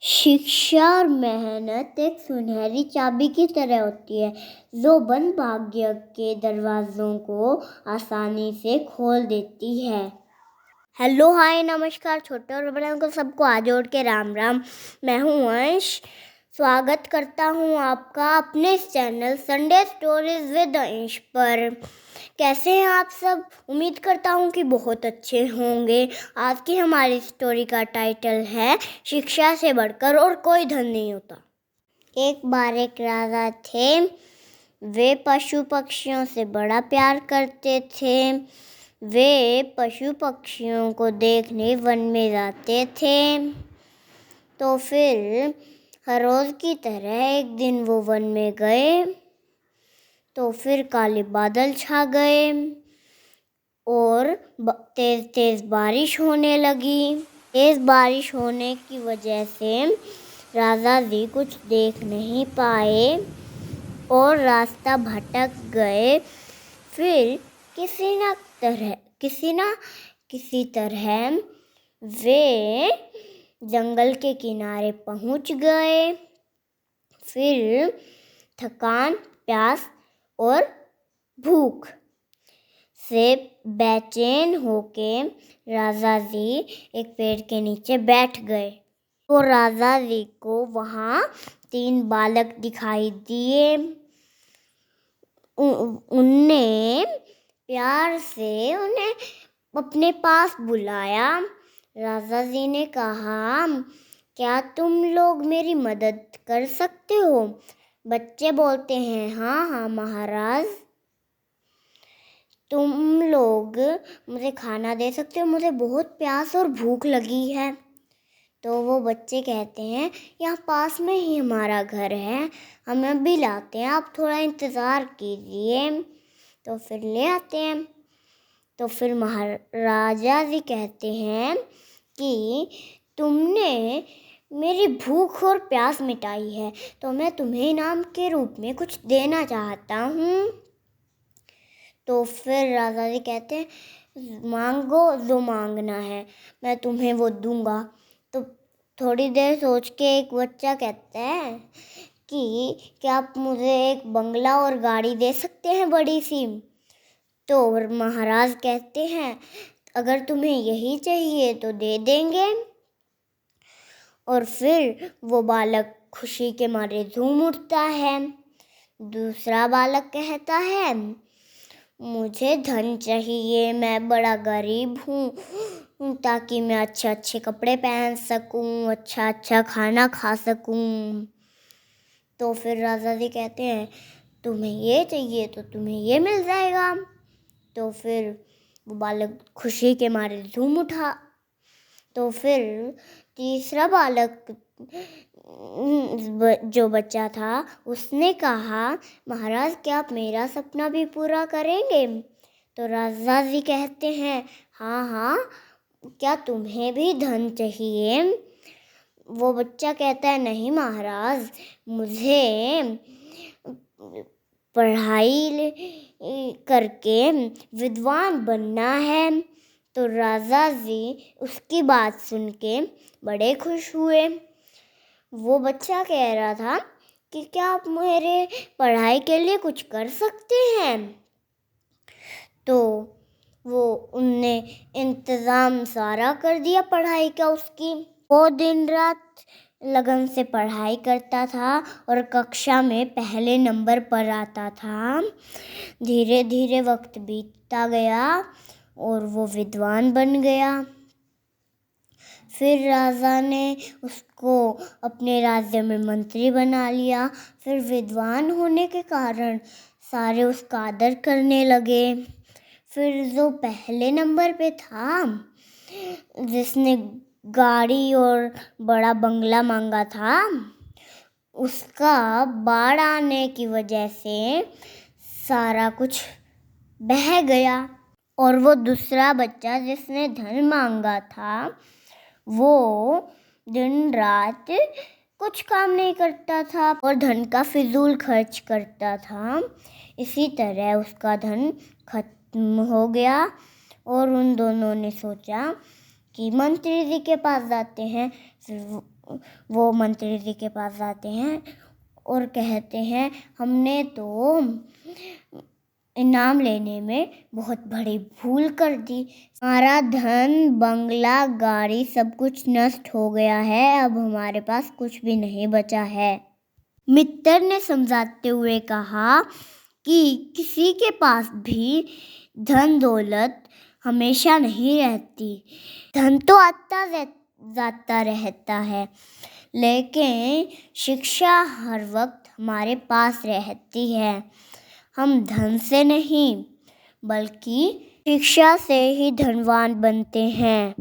शिक्षा और मेहनत एक सुनहरी चाबी की तरह होती है जो बंद भाग्य के दरवाजों को आसानी से खोल देती है। हेलो, हाय, नमस्कार छोटे और बड़े को सबको हाथ जोड़ के राम राम। मैं हूँ अंश। स्वागत करता हूँ आपका अपने इस चैनल संडे स्टोरीज विद अंश पर। कैसे हैं आप सब? उम्मीद करता हूँ कि बहुत अच्छे होंगे। आज की हमारी स्टोरी का टाइटल है शिक्षा से बढ़कर और कोई धन नहीं होता। एक बार एक राजा थे। वे पशु पक्षियों से बड़ा प्यार करते थे। वे पशु पक्षियों को देखने वन में जाते थे। तो फिर हर रोज की तरह एक दिन वो वन में गए। तो फिर काले बादल छा गए और तेज तेज बारिश होने लगी। तेज बारिश होने की वजह से राजा जी कुछ देख नहीं पाए और रास्ता भटक गए। फिर किसी तरह वे जंगल के किनारे पहुंच गए। फिर थकान, प्यास और भूख से बेचैन होके राजा जी एक पेड़ के नीचे बैठ गए। तो राजा जी को वहाँ 3 बालक दिखाई दिए। उनने प्यार से उन्हें अपने पास बुलाया। राजा जी ने कहा, क्या तुम लोग मेरी मदद कर सकते हो? बच्चे बोलते हैं, हाँ हाँ महाराज। तुम लोग मुझे खाना दे सकते हो? मुझे बहुत प्यास और भूख लगी है। तो वो बच्चे कहते हैं, यहाँ पास में ही हमारा घर है, हम अभी लाते हैं, आप थोड़ा इंतज़ार कीजिए। तो फिर ले आते हैं। तो फिर महाराजा जी कहते हैं कि तुमने मेरी भूख और प्यास मिटाई है, तो मैं तुम्हें इनाम के रूप में कुछ देना चाहता हूँ। तो फिर राजा जी कहते हैं, मांगो जो मांगना है, मैं तुम्हें वो दूंगा। तो थोड़ी देर सोच के एक बच्चा कहता है कि क्या आप मुझे एक बंगला और गाड़ी दे सकते हैं बड़ी सी? तो महाराज कहते हैं, अगर तुम्हें यही चाहिए तो दे देंगे। और फिर वो बालक खुशी के मारे झूम उठता है। दूसरा बालक कहता है, मुझे धन चाहिए, मैं बड़ा गरीब हूँ, ताकि मैं अच्छे अच्छे कपड़े पहन सकूँ, अच्छा अच्छा खाना खा सकूँ। तो फिर राजा जी कहते हैं, तुम्हें ये चाहिए तो तुम्हें ये मिल जाएगा। तो फिर वो बालक खुशी के मारे झूम उठा। तो फिर तीसरा बालक जो बच्चा था उसने कहा, महाराज क्या आप मेरा सपना भी पूरा करेंगे? तो राजा जी कहते हैं, हाँ हाँ, क्या तुम्हें भी धन चाहिए? वो बच्चा कहता है, नहीं महाराज, मुझे पढ़ाई करके विद्वान बनना है। तो राजा जी उसकी बात सुन के बड़े खुश हुए। वो बच्चा कह रहा था कि क्या आप मेरे पढ़ाई के लिए कुछ कर सकते हैं? तो उनने इंतज़ाम सारा कर दिया पढ़ाई का उसकी। वो दिन रात लगन से पढ़ाई करता था और कक्षा में पहले नंबर पर आता था। धीरे धीरे वक्त बीतता गया और वो विद्वान बन गया। फिर राजा ने उसको अपने राज्य में मंत्री बना लिया। फिर विद्वान होने के कारण सारे उसका आदर करने लगे। फिर जो पहले नंबर पे था, जिसने गाड़ी और बड़ा बंगला मांगा था, उसका बाढ़ आने की वजह से सारा कुछ बह गया। और वो दूसरा बच्चा जिसने धन मांगा था, वो दिन रात कुछ काम नहीं करता था और धन का फिजूल खर्च करता था। इसी तरह उसका धन खत्म हो गया और उन दोनों ने सोचा कि मंत्री जी के पास जाते हैं। फिर वो मंत्री जी के पास जाते हैं और कहते हैं हमने तो इनाम लेने में बहुत बड़ी भूल कर दी। हमारा धन, बंगला, गाड़ी सब कुछ नष्ट हो गया है। अब हमारे पास कुछ भी नहीं बचा है। मित्र ने समझाते हुए कहा कि किसी के पास भी धन दौलत हमेशा नहीं रहती। धन तो आता जाता रहता है, लेकिन शिक्षा हर वक्त हमारे पास रहती है। हम धन से नहीं बल्कि शिक्षा से ही धनवान बनते हैं।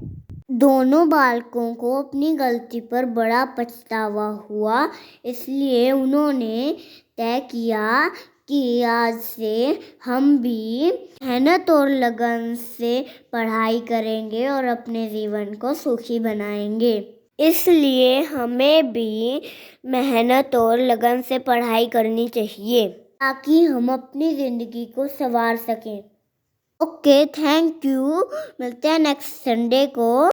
दोनों बालकों को अपनी गलती पर बड़ा पछतावा हुआ, इसलिए उन्होंने तय किया कि आज से हम भी मेहनत और लगन से पढ़ाई करेंगे और अपने जीवन को सुखी बनाएंगे। इसलिए हमें भी मेहनत और लगन से पढ़ाई करनी चाहिए ताकि हम अपनी ज़िंदगी को संवार सकें। Okay, thank you. मिलते हैं नेक्स्ट संडे को।